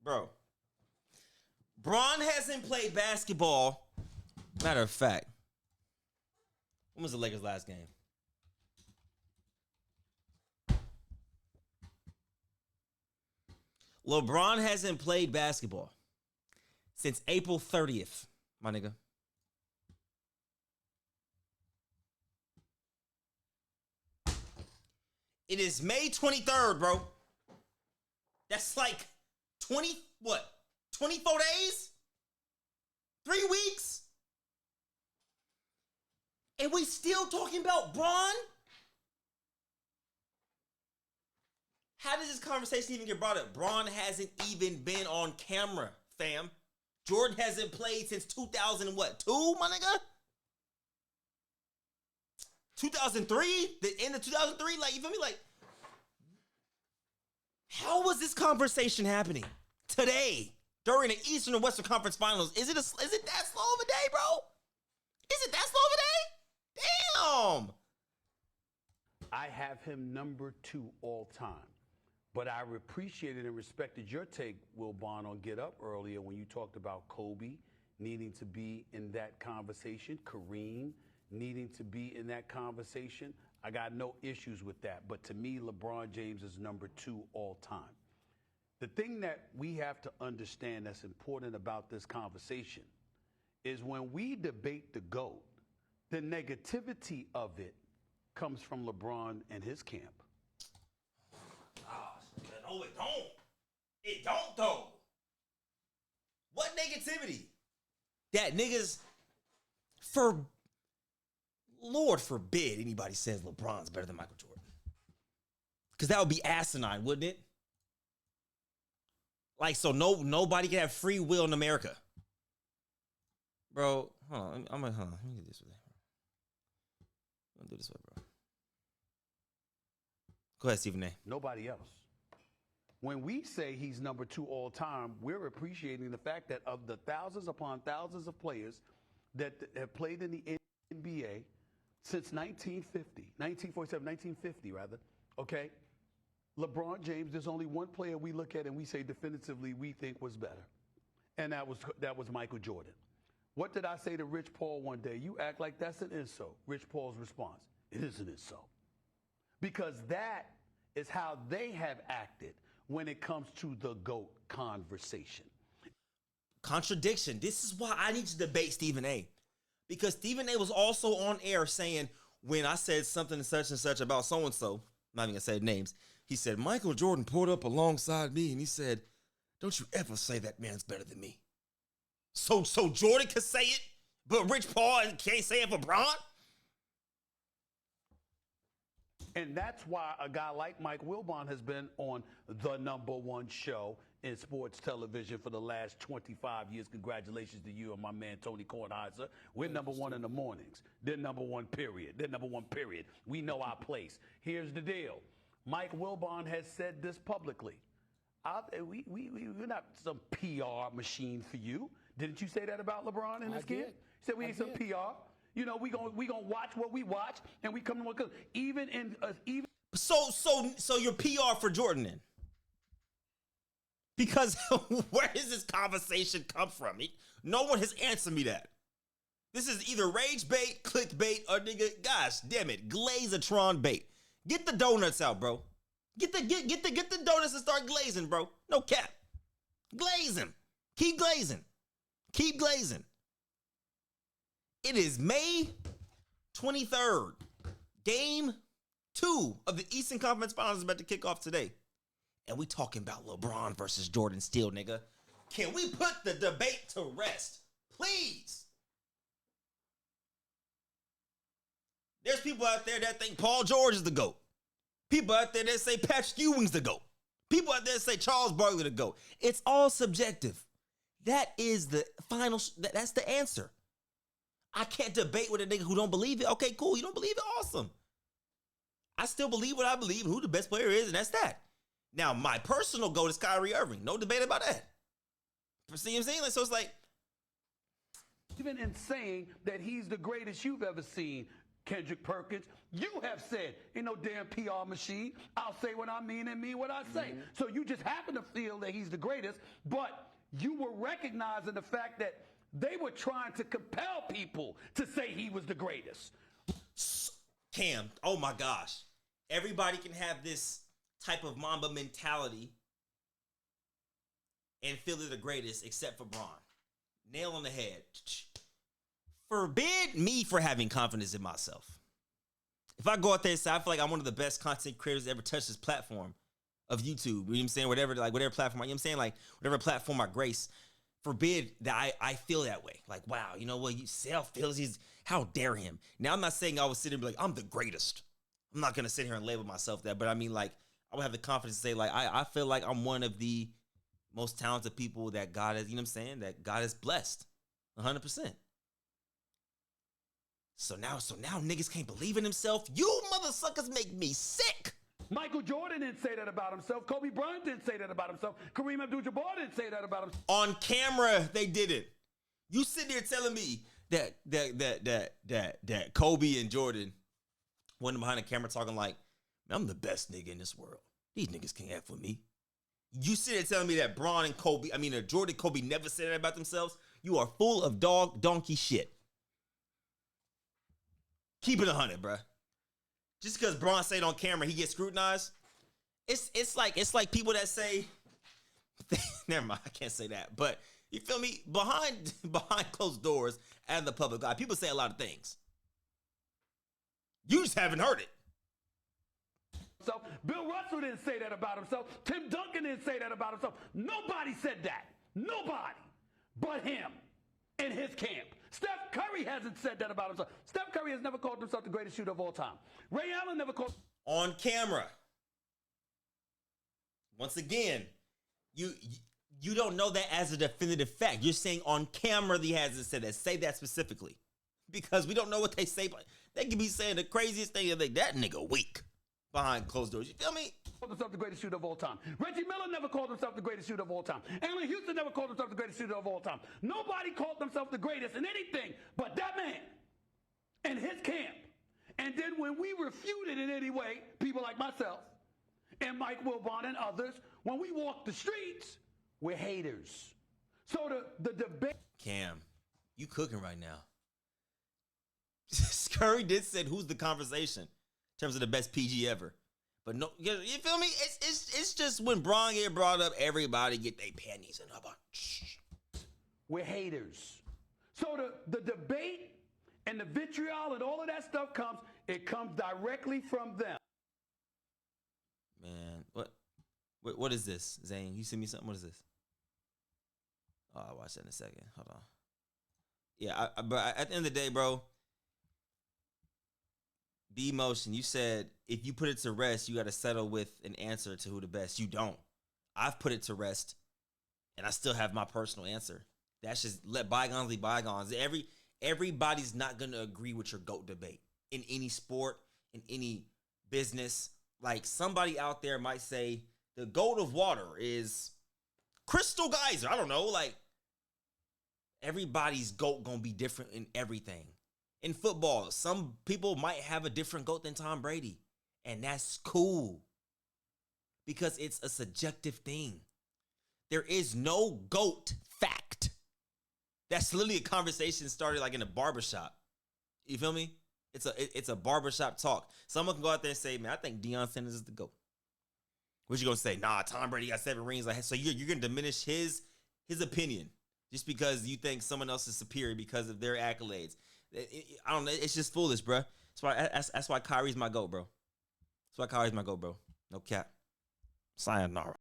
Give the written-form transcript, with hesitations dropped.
Bro. Bron hasn't played basketball. Matter of fact, when was the Lakers' last game? LeBron hasn't played basketball since April 30th, my nigga. It is May 23rd, bro. That's like 24 days? 3 weeks? And we still talking about Bron? How does this conversation even get brought up? Bron hasn't even been on camera, fam. Jordan hasn't played since 2002, my nigga? 2003? The end of 2003? Like, you feel me? Like, how was this conversation happening today during the Eastern and Western Conference Finals? Is it that slow of a day, bro? Is it that slow of a day? Damn. I have him number 2 all time. But I appreciated and respected your take, Will Bond, on Get Up earlier when you talked about Kobe needing to be in that conversation, Kareem needing to be in that conversation. I got no issues with that. But to me, LeBron James is number 2 all time. The thing that we have to understand that's important about this conversation is when we debate the GOAT, the negativity of it comes from LeBron and his camp. No, it don't. It don't, though. What negativity? That niggas, Lord forbid anybody says LeBron's better than Michael Jordan. Because that would be asinine, wouldn't it? Like, so nobody can have free will in America. Bro, hold on. Let me do this with it. I'm gonna do this way, bro. Go ahead, Stephen A. Nobody else. When we say he's number 2 all time, we're appreciating the fact that of the thousands upon thousands of players that have played in the NBA since 1950 rather, okay? LeBron James, there's only one player we look at and we say definitively we think was better. And that was Michael Jordan. What did I say to Rich Paul one day? You act like that's an insult. Rich Paul's response, it is an insult. Because that is how they have acted when it comes to the GOAT conversation. Contradiction. This is why I need to debate Stephen A. Because Stephen A was also on air saying, when I said something and such about so-and-so, I'm not even gonna say names, he said, Michael Jordan pulled up alongside me and he said, don't you ever say that man's better than me. So Jordan could say it, but Rich Paul can't say it for Bron? And that's why a guy like Mike Wilbon has been on the #1 show in sports television for the last 25 years. Congratulations to you and my man, Tony Kornheiser. We're #1 in the mornings. They're #1, period. They're #1, period. We know our place. Here's the deal. Mike Wilbon has said this publicly. We're not some PR machine for you. Didn't you say that about LeBron and his kid? You said we ain't some PR. You know, we gonna watch what we watch, and we come to one. Even. So you're PR for Jordan then? Because where does this conversation come from? No one has answered me that. This is either rage bait, clickbait, or nigga, gosh damn it, Glazatron bait. Get the donuts out, bro. Get the donuts and start glazing, bro. No cap. Glaze them. Keep glazing. Keep glazing. It is May 23rd. Game 2 of the Eastern Conference Finals is about to kick off today. And we talking about LeBron versus Jordan still, nigga. Can we put the debate to rest? Please. There's people out there that think Paul George is the GOAT. People out there that say Patrick Ewing's the GOAT. People out there that say Charles Barkley the GOAT. It's all subjective. That is the final, that's the answer. I can't debate with a nigga who don't believe it. Okay, cool. You don't believe it? Awesome. I still believe what I believe, who the best player is, and that's that. Now, my personal GOAT is Kyrie Irving. No debate about that. See what I'm saying? So it's like, even in saying that he's the greatest you've ever seen, Kendrick Perkins, you have said, ain't no damn PR machine. I'll say what I mean and mean what I say. So you just happen to feel that he's the greatest, but you were recognizing the fact that they were trying to compel people to say he was the greatest. Cam, oh my gosh. Everybody can have this type of Mamba mentality and feel they're the greatest except for Bron. Nail on the head. Forbid me for having confidence in myself. If I go out there and say I feel like I'm one of the best content creators that ever touched this platform of YouTube, you know what I'm saying? Whatever platform, you know what I'm saying? Like, whatever platform I grace, forbid that I feel that way. Like, wow, you know what? You self feels he's, how dare him? Now, I'm not saying I would sit and be like, I'm the greatest. I'm not going to sit here and label myself that, but I mean, like, I would have the confidence to say, like, I feel like I'm one of the most talented people that God has, you know what I'm saying? That God has blessed 100%. So now niggas can't believe in himself. You mother suckers make me sick. Michael Jordan didn't say that about himself. Kobe Bryant didn't say that about himself. Kareem Abdul-Jabbar didn't say that about himself. On camera, they didn't. You sit there telling me that Kobe and Jordan went behind the camera talking like, man, I'm the best nigga in this world. These niggas can't have with me. You sit there telling me that Jordan, Kobe never said that about themselves. You are full of donkey shit. Keep it 100, bruh. Just because Bron said on camera he gets scrutinized, it's like people that say, never mind, I can't say that. But you feel me? Behind closed doors and the public eye, people say a lot of things. You just haven't heard it. So Bill Russell didn't say that about himself. Tim Duncan didn't say that about himself. Nobody said that. Nobody but him in his camp. Steph Curry hasn't said that about himself. Steph Curry has never called himself the greatest shooter of all time. Ray Allen never called... On camera. Once again, you don't know that as a definitive fact. You're saying on camera that he hasn't said that. Say that specifically. Because we don't know what they say. But they could be saying the craziest thing and think, that nigga weak behind closed doors. You feel me? Called himself the greatest shooter of all time. Reggie Miller never called himself the greatest shooter of all time. Allen Houston never called himself the greatest shooter of all time. Nobody called themselves the greatest in anything but that man and his camp. And then when we refuted in any way, people like myself and Mike Wilbon and others, when we walk the streets, we're haters. So the debate... Cam, you cooking right now. Curry did say who's the conversation in terms of the best PG ever. But no, you feel me? It's just when Bron get brought up, everybody get their panties in a bunch. We're haters. So the debate and the vitriol and all of that stuff comes directly from them. Man, what is this, Zane? You send me something? What is this? Oh, I'll watch that in a second. Hold on. Yeah, but at the end of the day, bro, B-Motion, you said if you put it to rest, you got to settle with an answer to who the best. You don't. I've put it to rest, and I still have my personal answer. That's just let bygones be bygones. Everybody's not going to agree with your GOAT debate in any sport, in any business. Like, somebody out there might say the GOAT of water is Crystal Geyser. I don't know. Like, everybody's GOAT going to be different in everything. In football, some people might have a different GOAT than Tom Brady, and that's cool because it's a subjective thing. There is no GOAT fact. That's literally a conversation started like in a barbershop. You feel me? It's a barbershop talk. Someone can go out there and say, man, I think Deion Sanders is the GOAT. What you gonna say? Nah, Tom Brady got 7 rings. Like, so you're gonna diminish his opinion just because you think someone else is superior because of their accolades. I don't know. It's just foolish, bro. That's why Kyrie's my GOAT, bro. That's why Kyrie's my GOAT, bro. No cap. Sayonara.